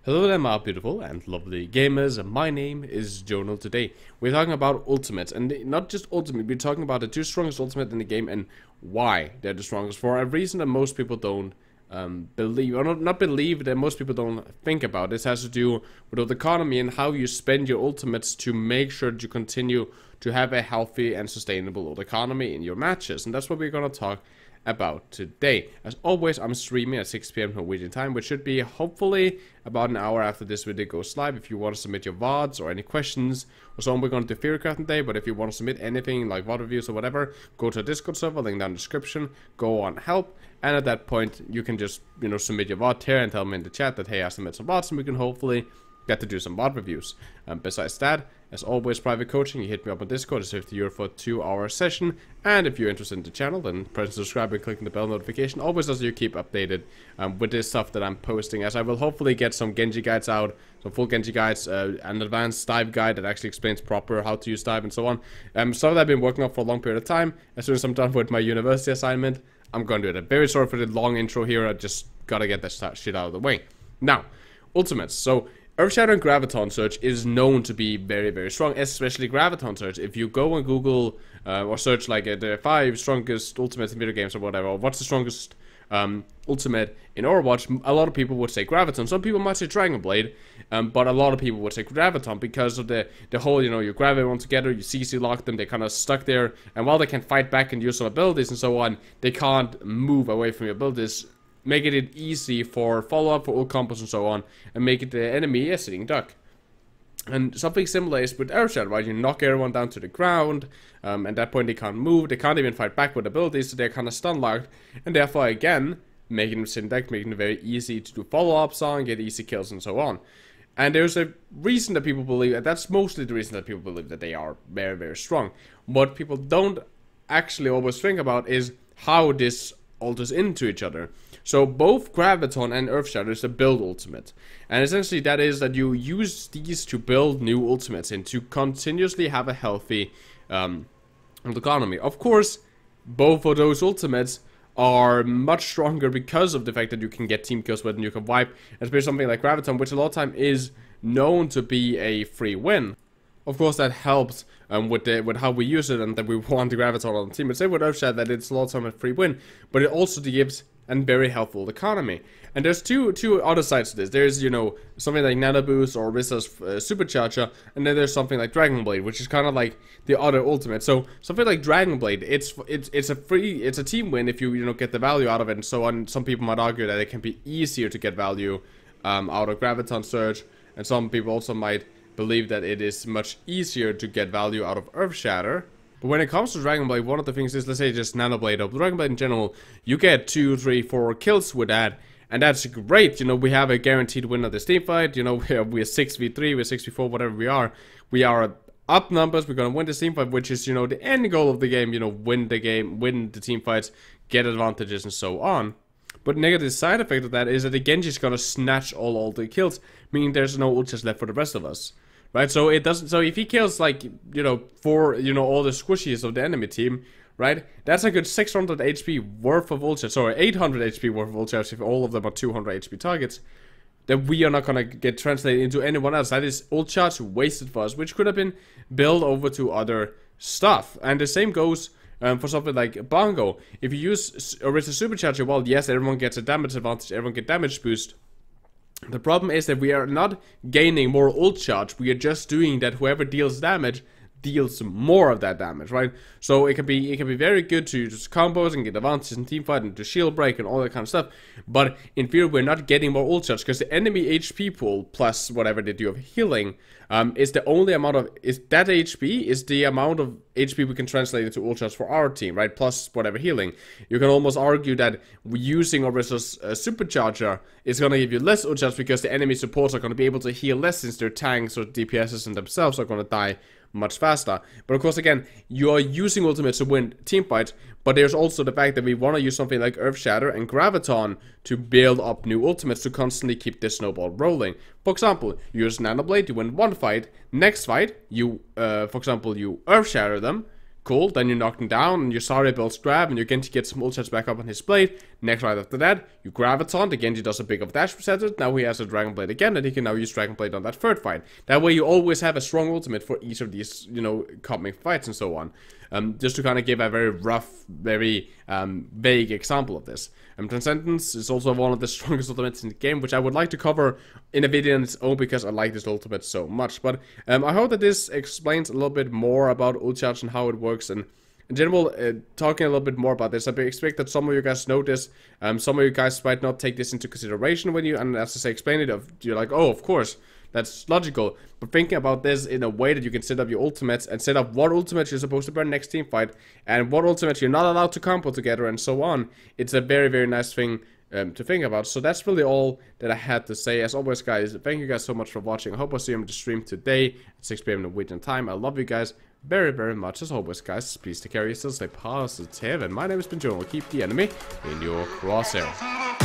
Hello there, my beautiful and lovely gamers. My name is Jonal. Today we're talking about ultimates, and not just ultimate, we're talking about the two strongest ultimate in the game and why they're the strongest, for a reason that most people don't believe, or not believe, that most people don't think about. This has to do with the economy and how you spend your ultimates to make sure that you continue to have a healthy and sustainable economy in your matches, and that's what we're going to talk about today. As always, I'm streaming at 6 p.m. Norwegian time, which should be hopefully about an hour after this video goes live. If you want to submit your VODs or any questions or so on, we're going to do theory crafting today. But if you want to submit anything like VOD reviews or whatever, go to a Discord server, link down in the description, go on help, and at that point you can just submit your VOD here and tell me in the chat that hey, I submit some VODs, and we can hopefully get to do some VOD reviews. Besides that, as always, private coaching, you hit me up on Discord. It's €50 for a 2-hour session. And if you're interested in the channel, then press subscribe and clicking the bell notification. Always as you keep updated with this stuff that I'm posting, as I will hopefully get some Genji guides out, some full Genji guides, an advanced dive guide that actually explains proper how to use dive and so on. Stuff that I've been working on for a long period of time. As soon as I'm done with my university assignment, I'm going to do it. Very sorry for the long intro here. I just gotta get that shit out of the way. Now, ultimates. So Earth Shatter and Graviton Surge is known to be very, very strong, especially Graviton Surge. If you go and Google or search like the 5 strongest ultimates in video games or whatever, or what's the strongest ultimate in Overwatch, a lot of people would say Graviton. Some people might say Dragon Blade, but a lot of people would say Graviton because of the whole, you grab everyone together, you CC lock them, they kind of stuck there, and while they can fight back and use some abilities and so on, they can't move away from your abilities, making it easy for follow-up, for ult combos and so on, and make it the enemy a sitting duck. And something similar is with Earth Shatter, right? You knock everyone down to the ground, at that point they can't move, they can't even fight back with abilities, so they're kind of stun-locked, and therefore, again, making them sitting duck, making it very easy to do follow-ups on, get easy kills and so on. And there's a reason that people believe, and that's mostly the reason that people believe that they are very, very strong. What people don't actually always think about is how this alters into each other. So both Graviton and Earth Shatter is a build ultimate, and essentially that is that you use these to build new ultimates and to continuously have a healthy economy. Of course, both of those ultimates are much stronger because of the fact that you can get team kills with and you can wipe, especially something like Graviton, which a lot of time is known to be a free win. Of course, that helps with how we use it and that we want the Graviton on the team. But say with Earth Shatter that it's a lot of time a free win, but it also gives a very helpful economy. And there's two other sides to this. There's, something like Nano Boost or Risa's Supercharger, and then there's something like Dragon Blade, which is kind of like the other ultimate. So something like Dragon Blade, it's a team win if you get the value out of it and so on. Some people might argue that it can be easier to get value out of Graviton Surge, and some people also might believe that it is much easier to get value out of Earth Shatter. But when it comes to Dragon Blade, one of the things is, let's say just Nano Blade or Dragon Blade in general, you get 2, 3, 4 kills with that, and that's great. We have a guaranteed win of this team fight. We're 6v3, we're 6v4, whatever we are. We are up numbers, we're gonna win this team fight, which is, the end goal of the game, win the game, win the team fights, get advantages and so on. But negative side effect of that is that the Genji is gonna snatch all the kills, meaning there's no ults left for the rest of us. Right, so it doesn't. So if he kills like for all the squishies of the enemy team, right? That's a good 600 HP worth of ult charge, sorry, 800 HP worth of ult charge if all of them are 200 HP targets. That we are not gonna get translated into anyone else. That is ult charge wasted for us, which could have been built over to other stuff. And the same goes for something like Bongo. If you use Orisa Supercharger, well, yes, everyone gets a damage advantage, everyone gets damage boost. The problem is that we are not gaining more ult charge, we are just doing that whoever deals damage deals more of that damage, right? So it can be very good to just combos and get advantages in teamfight and to shield break and all that kind of stuff, but in theory we're not getting more ult charge because the enemy HP pool plus whatever they do of healing is the only amount of, is that HP is the amount of HP we can translate into ult charge for our team, right? Plus whatever healing. You can almost argue that using Orisa's Supercharger is going to give you less ult charge because the enemy supports are going to be able to heal less since their tanks or DPSs and themselves are going to die much faster. But of course, again, you are using ultimates to win team fights, but there's also the fact that we want to use something like Earth Shatter and Graviton to build up new ultimates to constantly keep this snowball rolling. For example, you use Nano Blade, you win one fight, next fight, you, for example, you Earth Shatter them, Cool, then you knock him down, and your Zarya builds grab, and your Genji gets some ult shots back up on his blade. Next right after that, you grab a taunt, the Genji does a big of dash reset, now he has a Dragon Blade again, and he can now use Dragon Blade on that third fight. That way you always have a strong ultimate for each of these, you know, coming fights and so on. Just to kind of give a very rough, very vague example of this. Transcendence is also one of the strongest ultimates in the game, which I would like to cover in a video on its own because I like this ultimate so much. But I hope that this explains a little bit more about ult charge and how it works, and in general, talking a little bit more about this. I expect that some of you guys know this, some of you guys might not take this into consideration when you, and as I say, explain it, you're like, oh, of course, that's logical. But thinking about this in a way that you can set up your ultimates and set up what ultimates you're supposed to burn next team fight and what ultimates you're not allowed to combo together and so on, it's a very, very nice thing to think about. So that's really all that I had to say. As always, guys, thank you guys so much for watching. I hope I see you on the stream today at 6 p.m. Norwegian time. I love you guys very, very much. As always, guys, please take care of yourselves, stay positive, and my name has been Jonal. Keep the enemy in your crosshair.